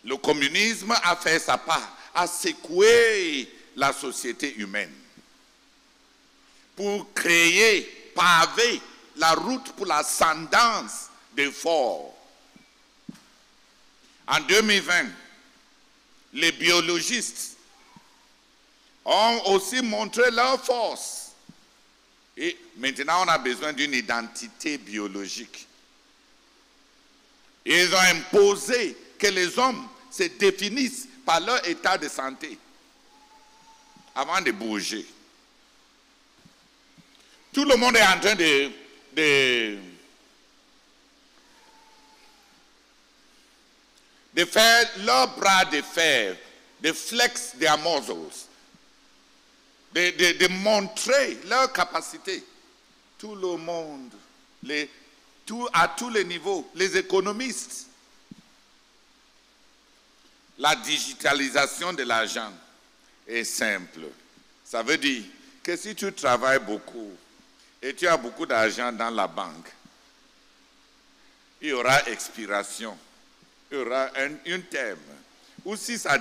Le communisme a fait sa part, a secoué la société humaine pour créer, paver la route pour l'ascendance des forts. En 2020, les biologistes ont aussi montré leur force. Et maintenant, on a besoin d'une identité biologique. Ils ont imposé que les hommes se définissent par leur état de santé avant de bouger. Tout le monde est en train de faire leurs bras de fer, de flex their muscles, de montrer leur capacité. Tout le monde, à tous les niveaux, les économistes. La digitalisation de l'argent est simple. Ça veut dire que si tu travailles beaucoup et tu as beaucoup d'argent dans la banque, il y aura expiration, il y aura un terme. Ou si ça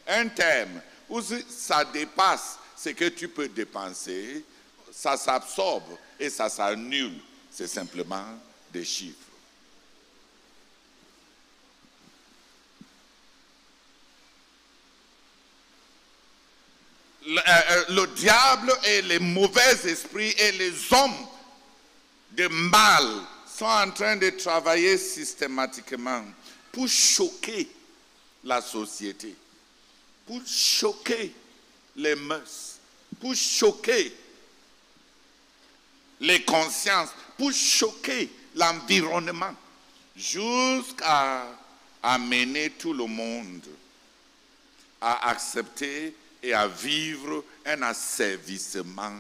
un terme, ou si ça dépasse ce que tu peux dépenser, ça s'absorbe et ça s'annule. C'est simplement des chiffres. Le diable et les mauvais esprits et les hommes de mal sont en train de travailler systématiquement pour choquer la société, pour choquer les mœurs, pour choquer les consciences, pour choquer l'environnement, jusqu'à amener tout le monde à accepter et à vivre un asservissement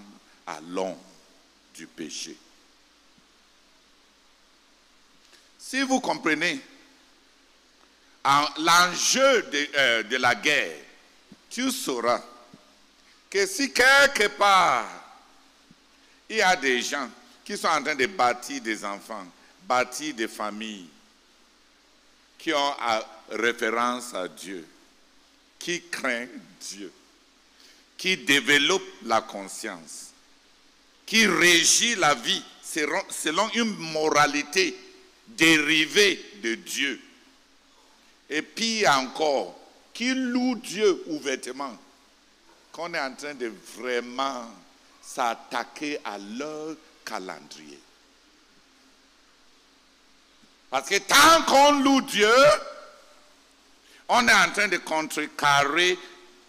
à l'homme du péché. Si vous comprenez l'enjeu de la guerre, tu sauras que si quelque part il y a des gens qui sont en train de bâtir des enfants, bâtir des familles, qui ont référence à Dieu, qui craignent Dieu, qui développe la conscience, qui régit la vie selon une moralité dérivée de Dieu. Et puis encore, qui loue Dieu ouvertement, qu'on est en train de vraiment s'attaquer à leur calendrier. Parce que tant qu'on loue Dieu, on est en train de contrecarrer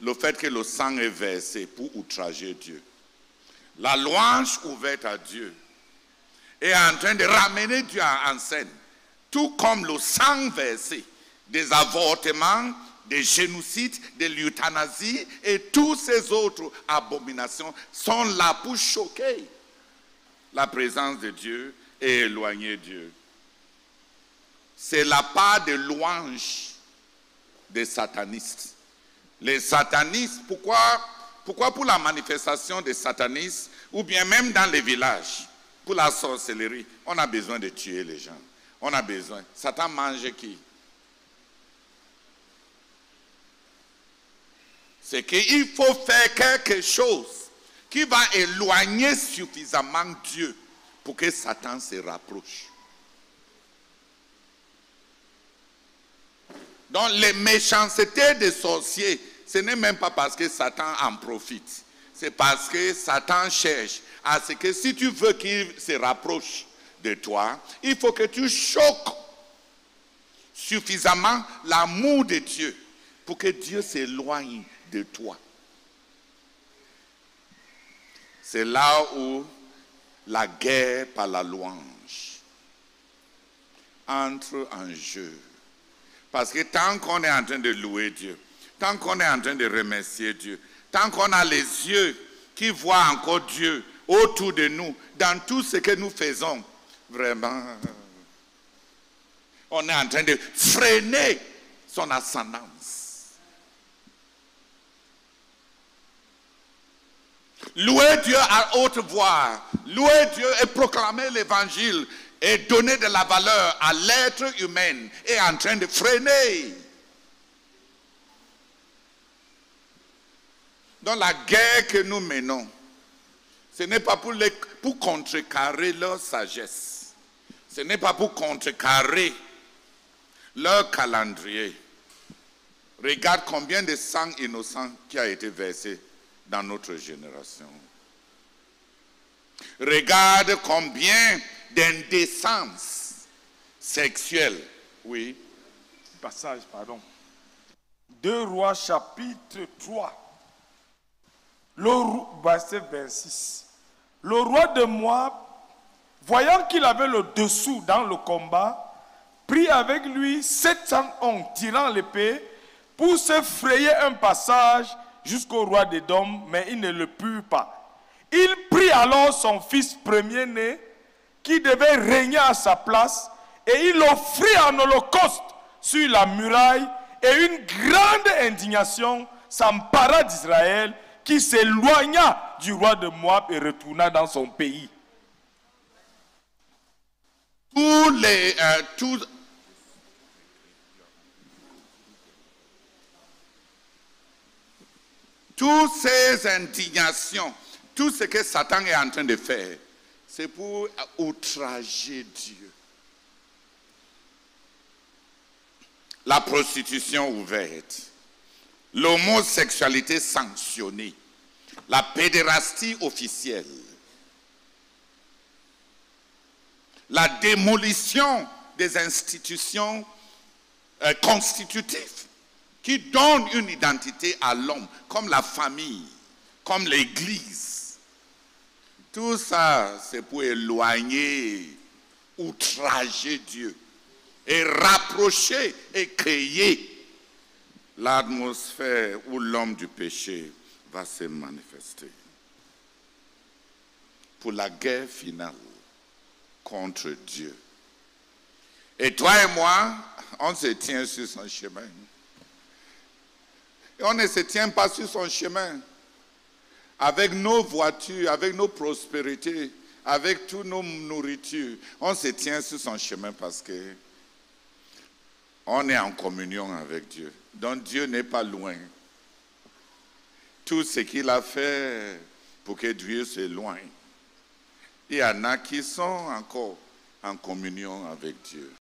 le fait que le sang est versé pour outrager Dieu. La louange ouverte à Dieu est en train de ramener Dieu en scène. Tout comme le sang versé, des avortements, des génocides, de l'euthanasie et toutes ces autres abominations sont là pour choquer la présence de Dieu et éloigner Dieu. C'est la part de louange des satanistes. Les satanistes, pourquoi pour la manifestation des satanistes, ou bien même dans les villages, pour la sorcellerie, on a besoin de tuer les gens. On a besoin. Satan mange qui? C'est qu'il faut faire quelque chose qui va éloigner suffisamment Dieu pour que Satan se rapproche. Donc les méchancetés des sorciers, ce n'est même pas parce que Satan en profite. C'est parce que Satan cherche à ce que si tu veux qu'il se rapproche de toi, il faut que tu choques suffisamment l'amour de Dieu pour que Dieu s'éloigne de toi. C'est là où la guerre par la louange entre en jeu. Parce que tant qu'on est en train de louer Dieu, tant qu'on est en train de remercier Dieu, tant qu'on a les yeux qui voient encore Dieu autour de nous, dans tout ce que nous faisons, vraiment, on est en train de freiner son ascendance. Louer Dieu à haute voix, louer Dieu et proclamer l'évangile et donner de la valeur à l'être humain est en train de freiner Dans la guerre que nous menons, ce n'est pas pour contrecarrer leur sagesse. Ce n'est pas pour contrecarrer leur calendrier. Regarde combien de sang innocent qui a été versé dans notre génération. Regarde combien d'indécence sexuelle. Oui. Passage, pardon. 2 Rois chapitre 3. Verset 26. Le roi de Moab, voyant qu'il avait le dessous dans le combat, prit avec lui 700 hommes tirant l'épée pour se frayer un passage jusqu'au roi d'Édom, mais il ne le put pas. Il prit alors son fils premier-né, qui devait régner à sa place, et il l'offrit en holocauste sur la muraille, et une grande indignation s'empara d'Israël, qui s'éloigna du roi de Moab et retourna dans son pays. Toutes ces indignations, tout ce que Satan est en train de faire, c'est pour outrager Dieu. La prostitution ouverte, l'homosexualité sanctionnée, la pédérastie officielle, la démolition des institutions constitutives qui donnent une identité à l'homme, comme la famille, comme l'Église. Tout ça, c'est pour éloigner, outrager Dieu et rapprocher et créer l'atmosphère où l'homme du péché va se manifester. Pour la guerre finale contre Dieu. Et toi et moi, on se tient sur son chemin. Et on ne se tient pas sur son chemin avec nos voitures, avec nos prospérités, avec toutes nos nourritures. On se tient sur son chemin parce que on est en communion avec Dieu. Donc Dieu n'est pas loin. Tout ce qu'il a fait pour que Dieu s'éloigne. Il y en a qui sont encore en communion avec Dieu.